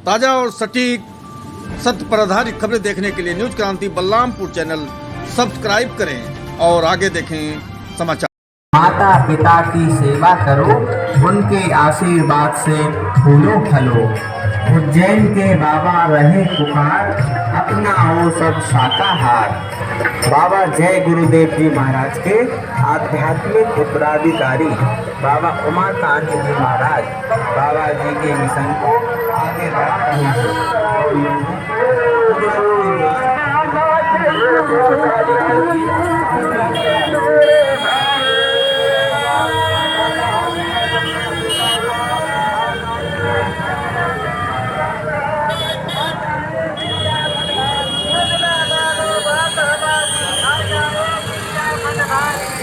ताज़ा और सटीक सत्य पर आधारित खबरें देखने के लिए न्यूज क्रांति बलरामपुर चैनल सब्सक्राइब करें और आगे देखें समाचार। माता पिता की सेवा करो, उनके आशीर्वाद से फूलो फलो। उज्जैन के बाबा रहे पुकार, अपना हो सब शाकाहार। बाबा जय गुरुदेव जी महाराज के आध्यात्मिक उत्तराधिकारी बाबा उमाकांत जी महाराज बाबा जी के मिशन को आगे बढ़ा रहे हैं।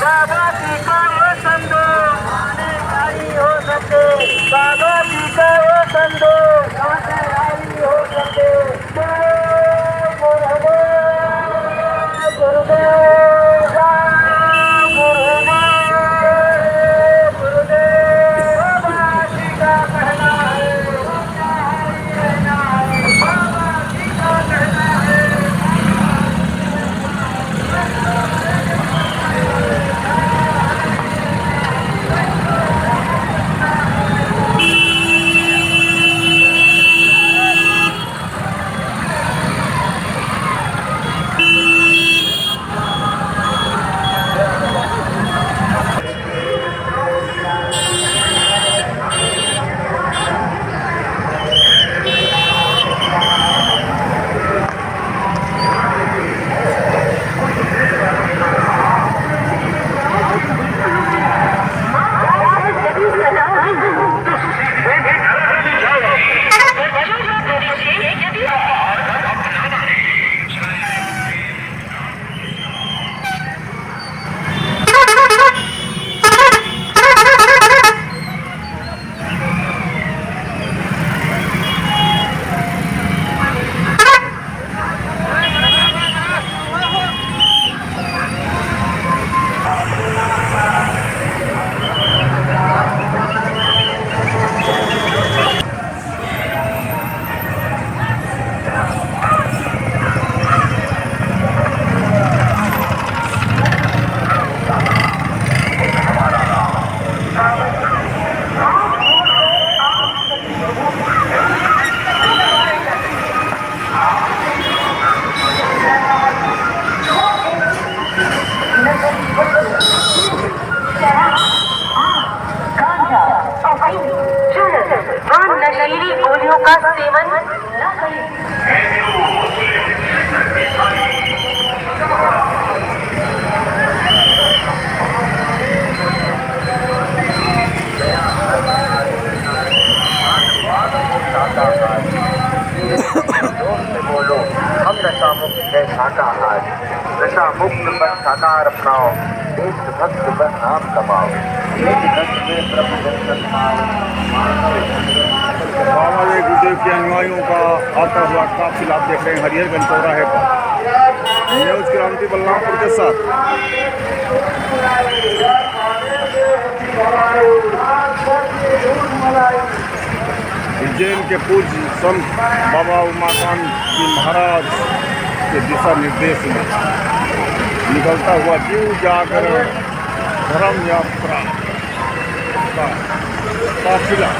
बाबा जी का वो संदो हो सके नशीली गोलियों का सेवन न करें। बोलो हम नशा मुक्त है शाकाहार, नशा मुक्त पर शाकाहार अपनाओ, देशभक्त पर नाम कमाओ, बाबा जी गुरुदेव के अनुयायियों का आता हुआ काफिला आप देख रहे हैं हरिहरगंज चौराहे पर। न्यूज क्रांति बलरामपुर के साथ उज्जैन के पूज्य संत बाबा उमाकांत जी महाराज के दिशा निर्देश में निकलता हुआ जीव जागरण धर्म यात्रा का काफिला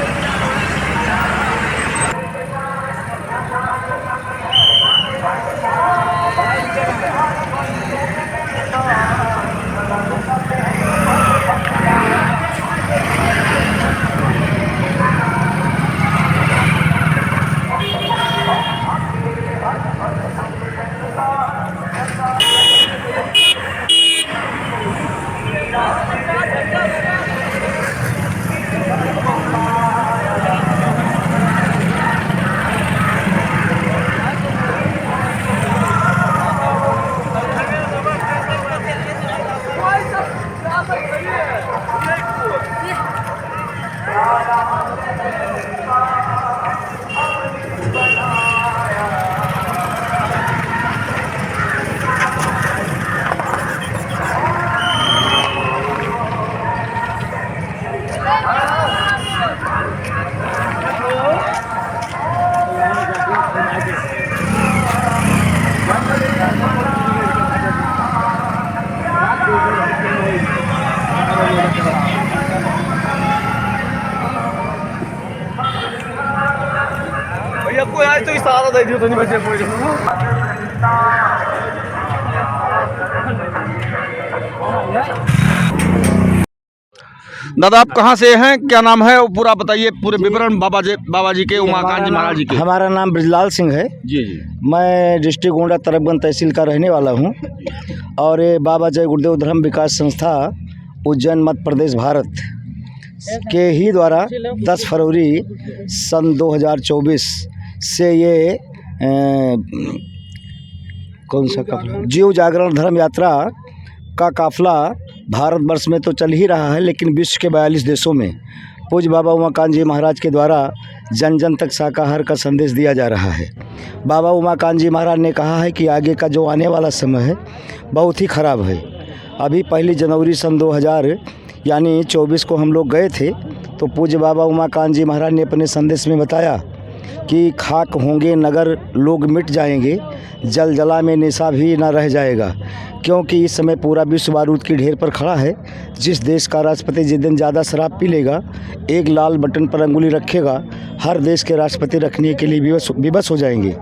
कोई आज तो इशारा दे दियो तो नहीं बचे कोई। दादा आप कहाँ से हैं, क्या नाम है, वो पूरा बताइए, पूरे विवरण बाबा जी के, उमाकांत जी महाराज जी के। हमारा नाम ब्रजलाल सिंह है। जी जी। मैं डिस्ट्रिक्ट गोंडा तरफगंज तहसील का रहने वाला हूँ और ये बाबा जय गुरुदेव धर्म विकास संस्था उज्जैन मध्य प्रदेश भारत के ही द्वारा 10 फरवरी सन 2024 से ये कौन सा काफला, जीव जागरण धर्म यात्रा का काफला भारतवर्ष में तो चल ही रहा है, लेकिन विश्व के 42 देशों में पूज्य बाबा उमाकांत जी महाराज के द्वारा जन जन तक शाकाहार का संदेश दिया जा रहा है। बाबा उमाकांत जी महाराज ने कहा है कि आगे का जो आने वाला समय है बहुत ही ख़राब है। अभी 1 जनवरी सन 2024 को हम लोग गए थे तो पूज्य बाबा उमाकांत जी महाराज ने अपने संदेश में बताया कि खाक होंगे नगर, लोग मिट जाएंगे, जल जला में निशा भी न रह जाएगा, क्योंकि इस समय पूरा विश्व बारूद की ढेर पर खड़ा है। जिस देश का राष्ट्रपति जिस दिन ज़्यादा शराब पी लेगा, एक लाल बटन पर अंगुली रखेगा, हर देश के राष्ट्रपति रखने के लिए विवश हो जाएंगे।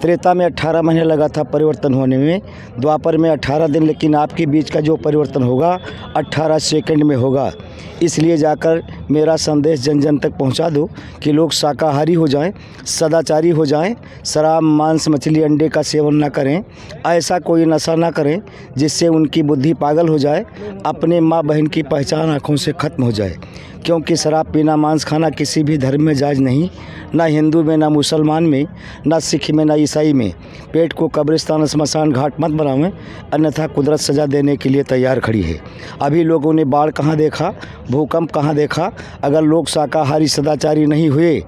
त्रेता में 18 महीने लगा था परिवर्तन होने में, द्वापर में 18 दिन, लेकिन आपके बीच का जो परिवर्तन होगा 18 सेकंड में होगा। इसलिए जाकर मेरा संदेश जन जन तक पहुंचा दो कि लोग शाकाहारी हो जाएं, सदाचारी हो जाएं, शराब, मांस, मछली, अंडे का सेवन ना करें, ऐसा कोई नशा ना करें जिससे उनकी बुद्धि पागल हो जाए, अपने माँ बहन की पहचान आँखों से ख़त्म हो जाए। क्योंकि शराब पीना, मांस खाना किसी भी धर्म में जायज़ नहीं, ना हिंदू में, ना मुसलमान में, ना सिख में, ना ईसाई में। पेट को कब्रिस्तान, स्मशान घाट मत बनावें, अन्यथा कुदरत सज़ा देने के लिए तैयार खड़ी है। अभी लोगों ने बाढ़ कहाँ देखा, भूकंप कहाँ देखा। अगर लोग शाकाहारी सदाचारी नहीं हुए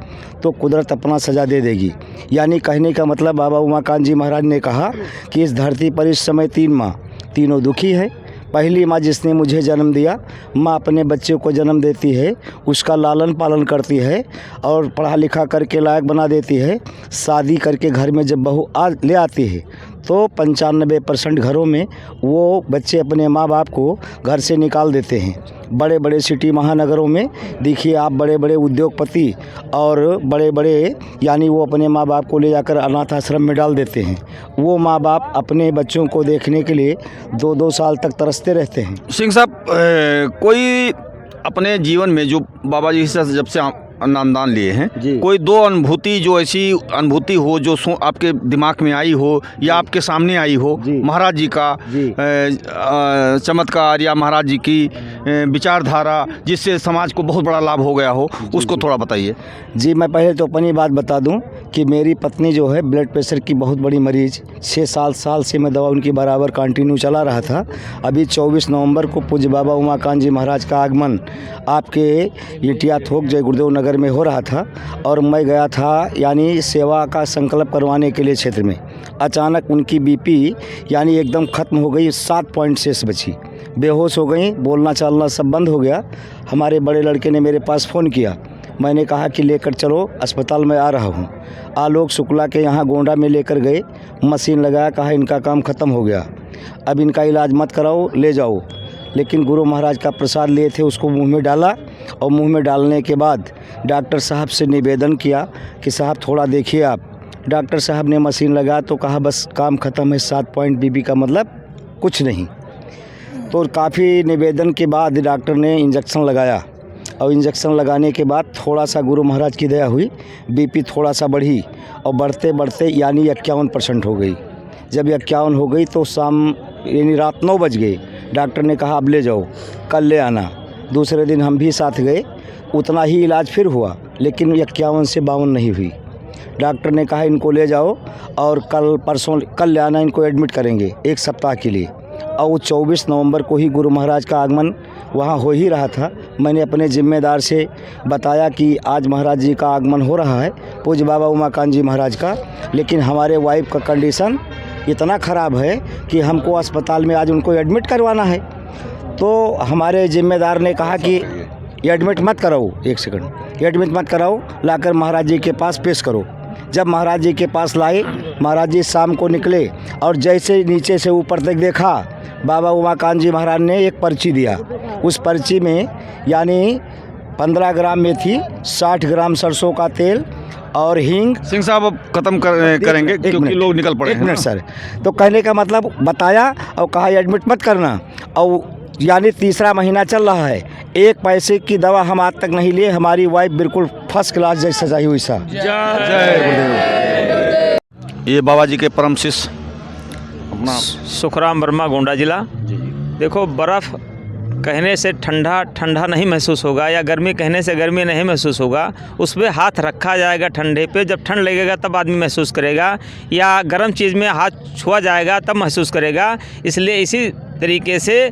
तो कुदरत अपना सज़ा दे देगी। यानी कहने का मतलब बाबा उमाकांत जी महाराज ने कहा कि इस धरती पर इस समय 3 माँ, तीनों दुखी है। पहली माँ जिसने मुझे जन्म दिया, माँ अपने बच्चे को जन्म देती है, उसका लालन पालन करती है और पढ़ा लिखा करके लायक बना देती है। शादी करके घर में जब बहू ले आती है तो 95% घरों में वो बच्चे अपने माँ बाप को घर से निकाल देते हैं। बड़े बड़े सिटी महानगरों में देखिए आप, बड़े बड़े उद्योगपति और बड़े बड़े यानी वो अपने माँ बाप को ले जाकर अनाथ आश्रम में डाल देते हैं। वो माँ बाप अपने बच्चों को देखने के लिए 2-2 साल तक तरसते रहते हैं। सिंह साहब, कोई अपने जीवन में जो बाबा जी से जब से नामदान लिए हैं, कोई 2 अनुभूति, जो ऐसी अनुभूति हो जो आपके दिमाग में आई हो या आपके सामने आई हो, महाराज जी का चमत्कार या महाराज जी की विचारधारा जिससे समाज को बहुत बड़ा लाभ हो गया हो, उसको थोड़ा बताइए। जी, मैं पहले तो अपनी बात बता दूं कि मेरी पत्नी जो है ब्लड प्रेशर की बहुत बड़ी मरीज, 6 साल से मैं दवा उनकी बराबर कंटिन्यू चला रहा था। अभी 24 नवंबर को पूज्य बाबा उमाकांत जी महाराज का आगमन आपके इटिया थोक जय गुरुदेव नगर में हो रहा था और मैं गया था यानी सेवा का संकल्प करवाने के लिए क्षेत्र में। अचानक उनकी बीपी यानी एकदम ख़त्म हो गई, 7 पॉइंट शेष बची, बेहोश हो गई, बोलना चालना सब बंद हो गया। हमारे बड़े लड़के ने मेरे पास फ़ोन किया, मैंने कहा कि लेकर चलो, अस्पताल में आ रहा हूँ। आलोक शुक्ला के यहाँ गोंडा में लेकर गए, मशीन लगाया, कहा इनका काम ख़त्म हो गया, अब इनका इलाज मत कराओ, ले जाओ। लेकिन गुरु महाराज का प्रसाद लिए थे, उसको मुंह में डाला और मुंह में डालने के बाद डॉक्टर साहब से निवेदन किया कि साहब थोड़ा देखिए आप। डॉक्टर साहब ने मशीन लगाया तो कहा बस काम ख़त्म है, 7 पॉइंट बीबी का मतलब कुछ नहीं। तो काफ़ी निवेदन के बाद डॉक्टर ने इंजेक्शन लगाया और इंजेक्शन लगाने के बाद थोड़ा सा गुरु महाराज की दया हुई, बीपी थोड़ा सा बढ़ी और बढ़ते बढ़ते यानी 51% हो गई। जब 51 हो गई तो शाम यानी रात 9 बज गए। डॉक्टर ने कहा अब ले जाओ, कल ले आना। दूसरे दिन हम भी साथ गए, उतना ही इलाज फिर हुआ, लेकिन 51 से 52 नहीं हुई। डॉक्टर ने कहा इनको ले जाओ और कल ले आना, इनको एडमिट करेंगे 1 सप्ताह के लिए। और 24 नवंबर को ही गुरु महाराज का आगमन वहाँ हो ही रहा था। मैंने अपने जिम्मेदार से बताया कि आज महाराज जी का आगमन हो रहा है, पूज्य बाबा उमाकांत जी महाराज का, लेकिन हमारे वाइफ का कंडीशन इतना ख़राब है कि हमको अस्पताल में आज उनको एडमिट करवाना है। तो हमारे जिम्मेदार ने कहा कि एडमिट मत कराओ, 1 सेकंड, एडमिट मत कराओ, लाकर महाराज जी के पास पेश करो। जब महाराज जी के पास लाए, महाराज जी शाम को निकले और जैसे नीचे से ऊपर तक देखा, बाबा उमाकांत जी महाराज ने एक पर्ची दिया। उस पर्ची में यानी 15 ग्राम मेथी, 60 ग्राम सरसों का तेल और हींग। सिंह साहब अब खत्म करेंगे एक क्योंकि मिनट, लोग निकल पड़े एक हैं मिनट सर। तो कहने का मतलब बताया और कहा एडमिट मत करना, और यानी तीसरा महीना चल रहा है, एक पैसे की दवा हम आज तक नहीं लिए। हमारी वाइफ बिल्कुल फर्स्ट क्लास जैसे सही हुई साहब। जय गुरुदेव। ये बाबा जी के परम शिष्य अपना सुखराम वर्मा, गोंडा जिला। देखो, बर्फ़ कहने से ठंडा ठंडा नहीं महसूस होगा, या गर्मी कहने से गर्मी नहीं महसूस होगा। उस पर हाथ रखा जाएगा ठंडे पे, जब ठंड लगेगा तब आदमी महसूस करेगा, या गर्म चीज़ में हाथ छुआ जाएगा तब महसूस करेगा। इसलिए इसी तरीके से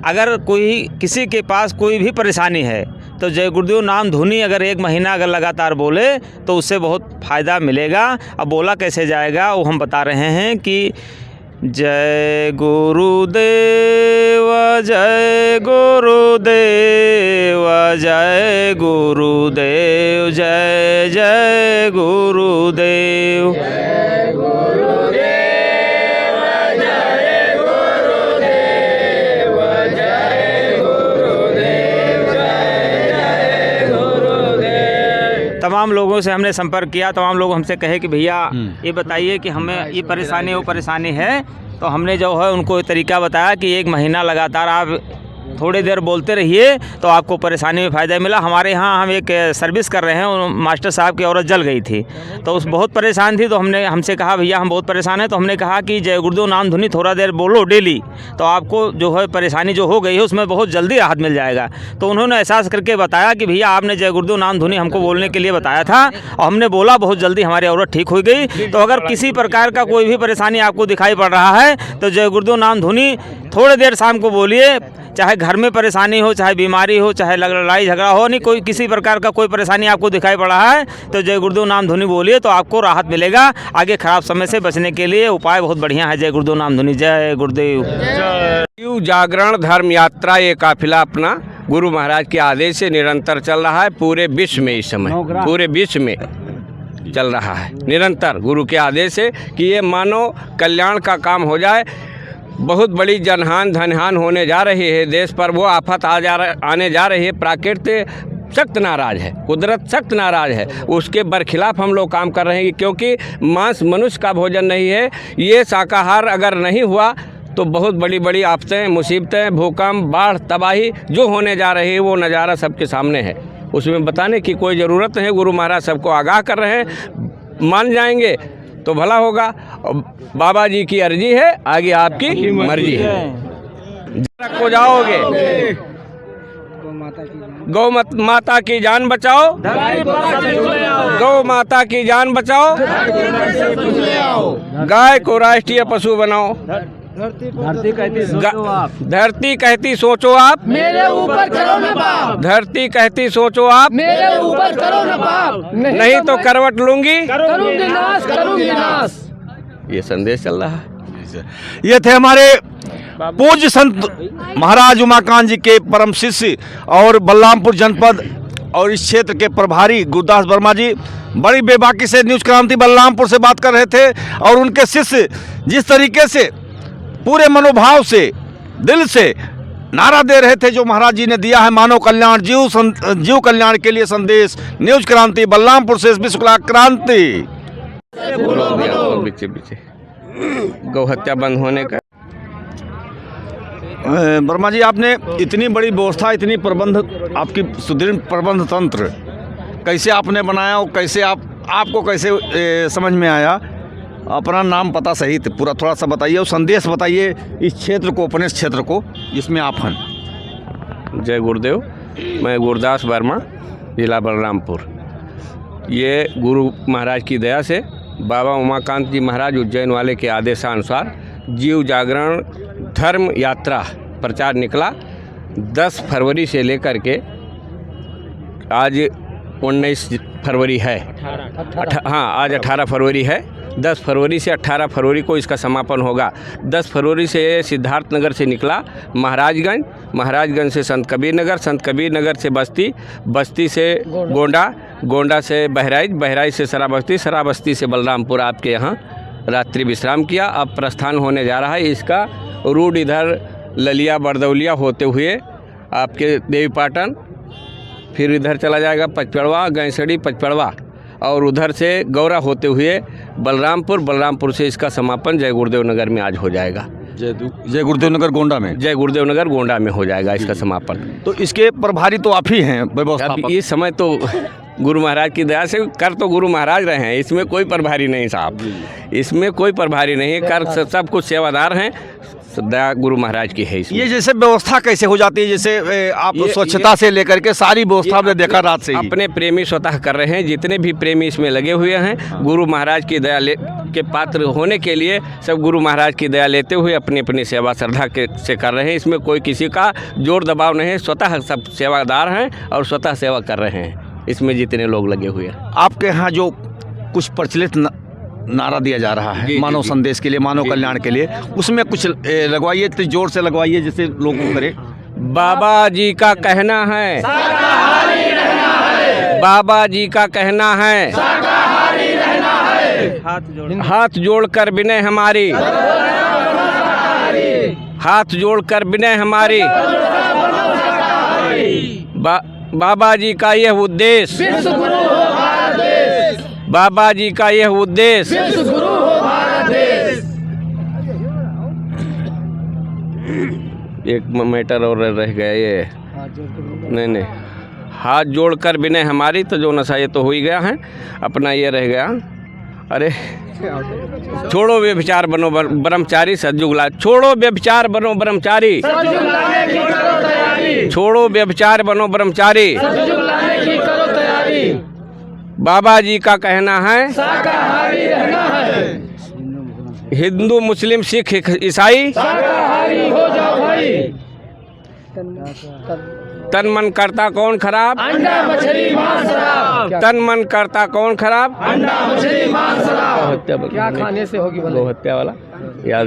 अगर कोई किसी के पास कोई भी परेशानी है तो जय गुरुदेव नाम धुनी अगर 1 महीना अगर लगातार बोले तो उससे बहुत फ़ायदा मिलेगा। अब बोला कैसे जाएगा वो हम बता रहे हैं कि जय गुरुदेव, जय गुरुदेव, जय गुरुदेव, जय जय गुरुदेव। तमाम लोगों से हमने संपर्क किया, तमाम लोग हमसे कहे कि भैया ये बताइए कि हमें ये परेशानी वो परेशानी है। तो हमने जो है उनको तरीका बताया कि 1 महीना लगातार आप थोड़ी देर बोलते रहिए तो आपको परेशानी में फ़ायदा मिला। हमारे यहाँ हम एक सर्विस कर रहे हैं, मास्टर साहब की औरत जल गई थी तो उस बहुत परेशान थी, तो हमसे कहा भैया हम बहुत परेशान हैं। तो हमने कहा कि जय गुरुदेव नाम धुनी थोड़ा देर बोलो डेली, तो आपको जो है परेशानी जो हो गई है उसमें बहुत जल्दी राहत मिल जाएगा। तो उन्होंने एहसास करके बताया कि भैया आपने जय गुरुदेव नाम धुनी हमको बोलने के लिए बताया था और हमने बोला, बहुत जल्दी हमारी औरत ठीक हो गई। तो अगर किसी प्रकार का कोई भी परेशानी आपको दिखाई पड़ रहा है तो जय गुरुदेव नाम धुनी थोड़ी देर शाम को बोलिए, चाहे घर में परेशानी हो, चाहे बीमारी हो, चाहे लड़ाई झगड़ा हो, नहीं कोई किसी प्रकार का कोई परेशानी आपको दिखाई पड़ रहा है तो जय गुरुदेव नाम धुनी बोलिए तो आपको राहत मिलेगा। आगे खराब समय से बचने के लिए उपाय बहुत बढ़िया है। जय गुरुदेव नाम धुनी। जय गुरुदेव। शिव जागरण धर्म यात्रा ये काफिला अपना गुरु महाराज के आदेश से निरंतर चल रहा है पूरे विश्व में। इस समय पूरे विश्व में चल रहा है निरंतर गुरु के आदेश से कि ये मानव कल्याण का काम हो जाए। बहुत बड़ी जनहान धनहान होने जा रही है देश पर, वो आफत आने जा रही है। प्रकृति सख्त नाराज़ है, कुदरत सख्त नाराज़ है, उसके बरखिलाफ़ हम लोग काम कर रहे हैं क्योंकि मांस मनुष्य का भोजन नहीं है। ये शाकाहार अगर नहीं हुआ तो बहुत बड़ी बड़ी आफतें, मुसीबतें, भूकंप, बाढ़, तबाही जो होने जा रही है वो नज़ारा सबके सामने है। उसमें बताने की कोई ज़रूरत नहीं। गुरु महाराज सबको आगाह कर रहे हैं, मान जाएंगे तो भला होगा। बाबा जी की अर्जी है, आगे आपकी मर्जी है। को जाओगे गौ माता की जान बचाओ, गौ माता की जान बचाओ, गाय को राष्ट्रीय पशु बनाओ। धरती कहती सोचो आप, मेरे ऊपर करो न पाप। धरती कहती सोचो आप, मेरे ऊपर करो न पाप। नहीं तो करवट लूंगी, करूंगी नाश, करूंगी नाश। ये संदेश चल रहा है। ये थे हमारे पूज्य संत महाराज उमाकांत जी के परम शिष्य और बलरामपुर जनपद और इस क्षेत्र के प्रभारी गुरुदास वर्मा जी। बड़ी बेबाकी से न्यूज़ क्रांति बलरामपुर से बात कर रहे थे और उनके शिष्य जिस तरीके से पूरे मनोभाव से दिल से नारा दे रहे थे जो महाराज जी ने दिया है, मानव कल्याण जीव कल्याण के लिए संदेश। न्यूज़ क्रांति बलरामपुर से एसबी शुक्ला क्रांति। पीछे गौ हत्या बंद होने का। वर्मा जी, आपने इतनी बड़ी व्यवस्था, इतनी प्रबंध, आपकी सुदृढ़ प्रबंध तंत्र कैसे आपने बनाया और कैसे आपको कैसे समझ में आया? अपना नाम पता सहित पूरा थोड़ा सा बताइए और संदेश बताइए इस क्षेत्र को, अपने क्षेत्र को जिसमें आप हैं। जय गुरुदेव। मैं गुरुदास वर्मा, जिला बलरामपुर। ये गुरु महाराज की दया से बाबा उमाकांत जी महाराज उज्जैन वाले के आदेशानुसार जीव जागरण धर्म यात्रा प्रचार निकला। 10 फरवरी से लेकर के आज 19 फरवरी है। आज 18 फरवरी है। 10 फरवरी से 18 फरवरी को इसका समापन होगा। 10 फरवरी से सिद्धार्थनगर से निकला महाराजगंज, महाराजगंज से संत कबीर नगर, संत कबीर नगर से बस्ती, बस्ती से गोंडा, गोंडा से बहराइच, बहराइच से सराबस्ती, सराबस्ती से बलरामपुर आपके यहाँ रात्रि विश्राम किया। अब प्रस्थान होने जा रहा है। इसका रूट इधर ललिया बरदौलिया होते हुए आपके देवीपाटन, फिर इधर चला जाएगा पचपड़वा, गैंसड़ी, पचपड़वा और उधर से गौरा होते हुए बलरामपुर से इसका समापन जय गुरुदेव नगर में आज हो जाएगा। जय गुरुदेव नगर गोंडा में, जय गुरुदेव नगर गोंडा में हो जाएगा इसका समापन। तो इसके प्रभारी तो आप ही हैं व्यवस्था। अब इस समय तो गुरु महाराज की दया से कर तो गुरु महाराज रहे हैं, इसमें कोई प्रभारी नहीं साहब, इसमें कोई प्रभारी नहीं, कर सब कुछ सेवादार हैं, दया गुरु महाराज की है इसमें। ये जैसे व्यवस्था कैसे हो जाती है, जैसे आप स्वच्छता से लेकर के सारी व्यवस्था आपने देखा रात से ही। अपने प्रेमी स्वतः कर रहे हैं, जितने भी प्रेमी इसमें लगे हुए हैं गुरु महाराज की दया के पात्र होने के लिए सब गुरु महाराज की दया लेते हुए अपनी अपनी सेवा श्रद्धा से कर रहे हैं। इसमें कोई किसी का जोर दबाव नहीं है, स्वतः सब सेवादार हैं और स्वतः सेवा कर रहे हैं इसमें जितने लोग लगे हुए हैं। आपके यहाँ जो कुछ प्रचलित नारा दिया जा रहा है मानव संदेश के लिए, मानव कल्याण के लिए, उसमें कुछ लगवाइए, तो जोर से लगवाइए जिससे लोग करे। बाबा जी का कहना है, बाबा जी का कहना है, हाथ जोड़कर विनय हमारी, हाथ जोड़कर विनय हमारी, बाबा जी का यह उद्देश्य, बाबा जी का यह उद्देश्य, एक मैटर और रह गया ये, नहीं हाथ जोड़कर विनय हमारी, तो जो नशा ये तो हो ही गया है, अपना ये रह गया। अरे छोड़ो व्यभिचार बनो ब्रह्मचारी सद्युगला, छोड़ो व्यभिचार बनो ब्रह्मचारी, छोड़ो व्यभिचार बनो ब्रह्मचारी, बाबा जी का कहना है, हिंदू मुस्लिम सिख ईसाई तन मन करता कौन खराब, अंडा मछली मांस शराब, तन मन करता कौन खराब, अंडा मछली मांस शराब, क्या खाने से होगी गौ हत्या वाला याद।